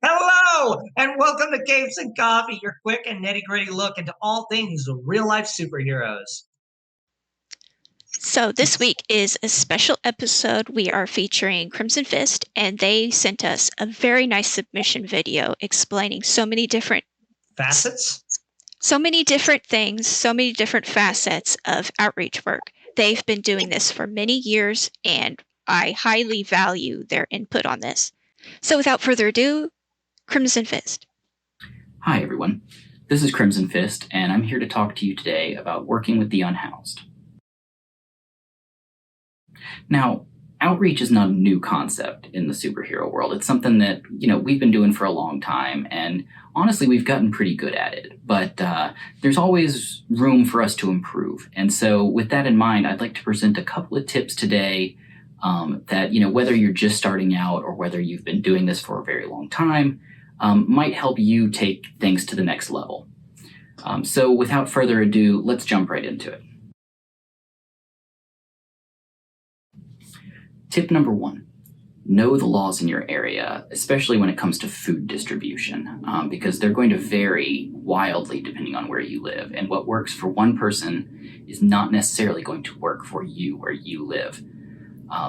Hello, and welcome to Capes and Coffee, your quick and nitty-gritty look into all things real-life superheroes. So this week is a special episode. We are featuring Crimson Fist, and they sent us a very nice submission video explaining so many different Facets? things, so many different facets of outreach work. They've been doing this for many years, and I highly value their input on this. So without further ado, Crimson Fist. Hi everyone, this is Crimson Fist, and I'm here to talk to you today about working with the unhoused. Now, outreach is not a new concept in the superhero world. It's something that, we've been doing for a long time, and honestly, we've gotten pretty good at it. But there's always room for us to improve. And so with that in mind, I'd like to present a couple of tips today that, whether you're just starting out or whether you've been doing this for a very long time, might help you take things to the next level. So without further ado, let's jump right into it. Tip number 1, know the laws in your area, especially when it comes to food distribution, because they're going to vary wildly depending on where you live. And what works for one person is not necessarily going to work for you where you live.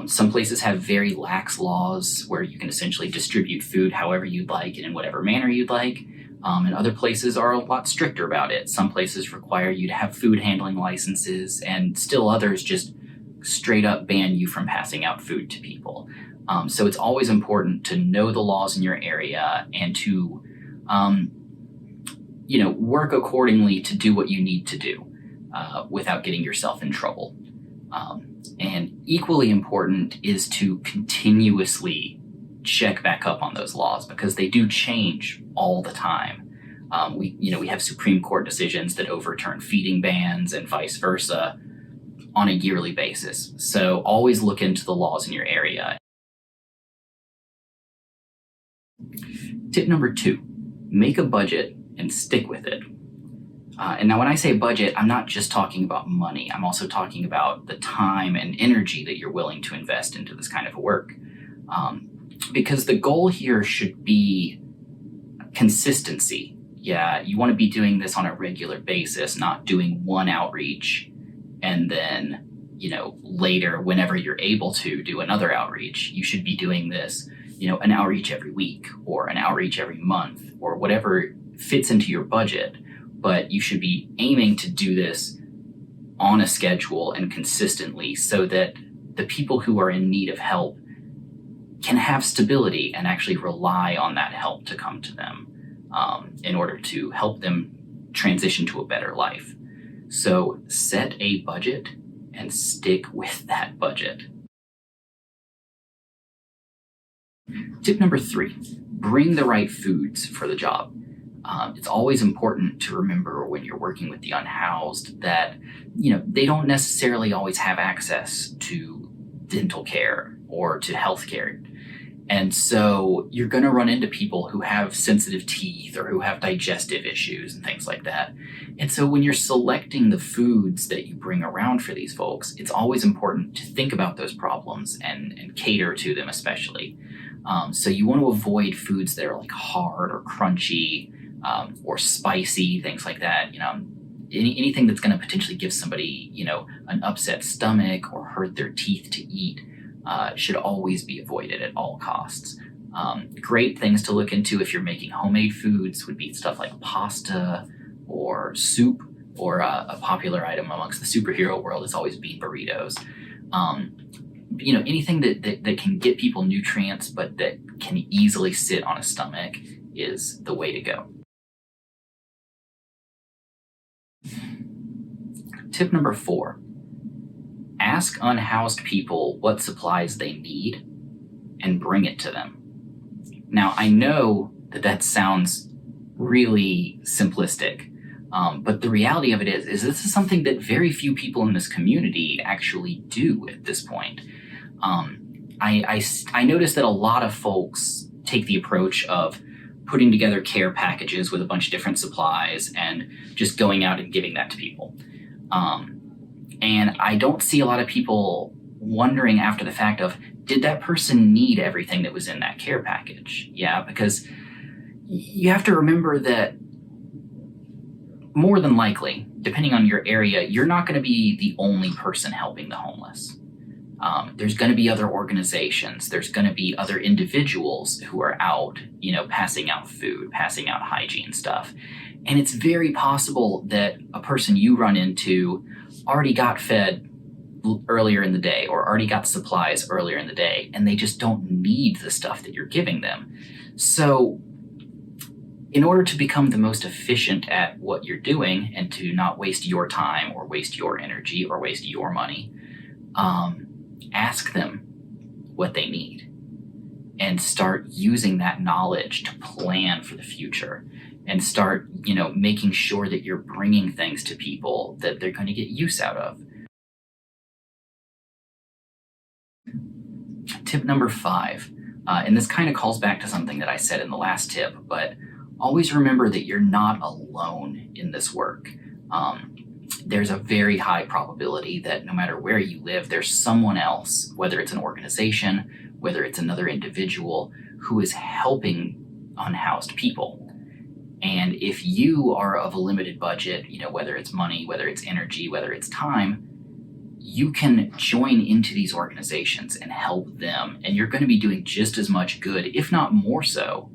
Some places have very lax laws where you can essentially distribute food however you'd like and in whatever manner you'd like. And other places are a lot stricter about it. Some places require you to have food handling licenses, and still others just straight up ban you from passing out food to people. So it's always important to know the laws in your area and to, work accordingly to do what you need to do without getting yourself in trouble. And equally important is to continuously check back up on those laws because they do change all the time. We have Supreme Court decisions that overturn feeding bans and vice versa on a yearly basis. So always look into the laws in your area. Tip number 2, make a budget and stick with it. And now when I say budget, I'm not just talking about money. I'm also talking about the time and energy that you're willing to invest into this kind of work. Because the goal here should be consistency. Yeah, you want to be doing this on a regular basis, not doing one outreach and then, later, whenever you're able to do another outreach. You should be doing this, an outreach every week or an outreach every month or whatever fits into your budget. But you should be aiming to do this on a schedule and consistently so that the people who are in need of help can have stability and actually rely on that help to come to them in order to help them transition to a better life. So set a budget and stick with that budget. Tip number 3, bring the right foods for the job. It's always important to remember when you're working with the unhoused that, they don't necessarily always have access to dental care or to health care. And so you're going to run into people who have sensitive teeth or who have digestive issues and things like that. And so when you're selecting the foods that you bring around for these folks, it's always important to think about those problems and cater to them especially. So you want to avoid foods that are like hard or crunchy or spicy, things like that. Anything that's going to potentially give somebody, an upset stomach or hurt their teeth to eat should always be avoided at all costs. Great things to look into if you're making homemade foods would be stuff like pasta or soup, or a popular item amongst the superhero world is always bean burritos. Anything that can get people nutrients but that can easily sit on a stomach is the way to go. Tip number 4, ask unhoused people what supplies they need and bring it to them. Now, I know that sounds really simplistic, but the reality of it is this is something that very few people in this community actually do at this point. I noticed that a lot of folks take the approach of putting together care packages with a bunch of different supplies and just going out and giving that to people. And I don't see a lot of people wondering after the fact of, did that person need everything that was in that care package? Yeah, because you have to remember that more than likely, depending on your area, you're not going to be the only person helping the homeless. There's going to be other organizations. There's going to be other individuals who are out, passing out food, passing out hygiene stuff. And it's very possible that a person you run into already got fed earlier in the day or already got supplies earlier in the day, and they just don't need the stuff that you're giving them. So in order to become the most efficient at what you're doing and to not waste your time or waste your energy or waste your money, ask them what they need and start using that knowledge to plan for the future and start, making sure that you're bringing things to people that they're going to get use out of. Tip number 5, and this kind of calls back to something that I said in the last tip, but always remember that you're not alone in this work. There's a very high probability that no matter where you live, there's someone else, whether it's an organization, whether it's another individual, who is helping unhoused people. And if you are of a limited budget, whether it's money, whether it's energy, whether it's time, you can join into these organizations and help them. And you're going to be doing just as much good, if not more so,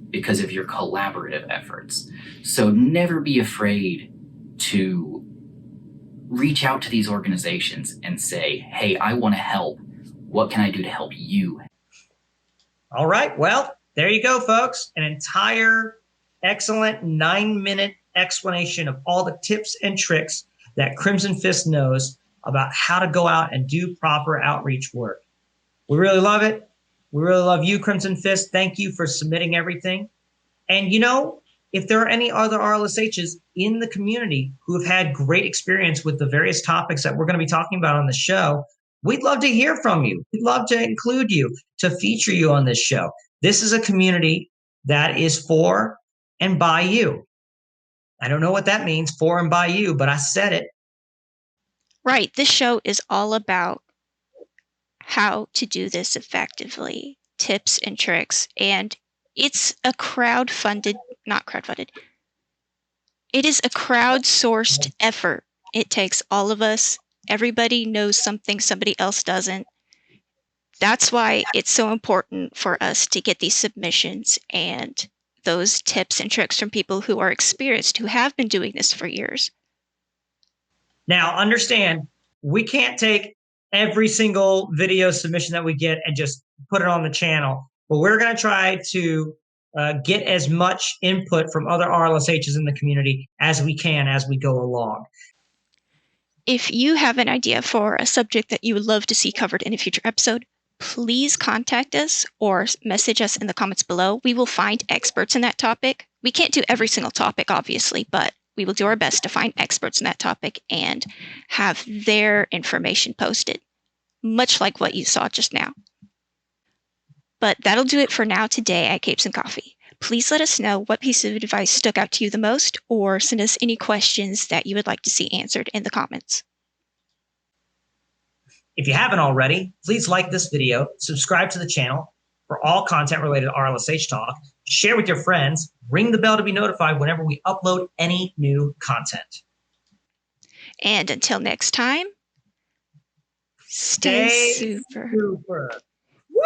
because of your collaborative efforts. So never be afraid to reach out to these organizations and say, hey, I want to help. What can I do to help you? All right. Well, there you go, folks. An entire excellent 9-minute explanation of all the tips and tricks that Crimson Fist knows about how to go out and do proper outreach work. We really love it. We really love you, Crimson Fist. Thank you for submitting everything. And if there are any other RLSHs in the community who have had great experience with the various topics that we're going to be talking about on the show, we'd love to hear from you. We'd love to include you, to feature you on this show. This is a community that is for and by you. I don't know what that means, for and by you, but I said it. Right. This show is all about how to do this effectively, tips and tricks. And it's a it is a crowdsourced effort. It takes all of us. Everybody knows something somebody else doesn't. That's why it's so important for us to get these submissions and those tips and tricks from people who are experienced, who have been doing this for years. Now, understand, we can't take every single video submission that we get and just put it on the channel, but we're going to try to get as much input from other RLSHs in the community as we can as we go along. If you have an idea for a subject that you would love to see covered in a future episode, please contact us or message us in the comments below. We will find experts in that topic. We can't do every single topic, obviously, but we will do our best to find experts in that topic and have their information posted, much like what you saw just now. But that'll do it for now today at Capes and Coffee. Please let us know what piece of advice stuck out to you the most, or send us any questions that you would like to see answered in the comments. If you haven't already, please like this video, subscribe to the channel for all content related to RLSH talk, share with your friends, ring the bell to be notified whenever we upload any new content. And until next time, stay super. Woo!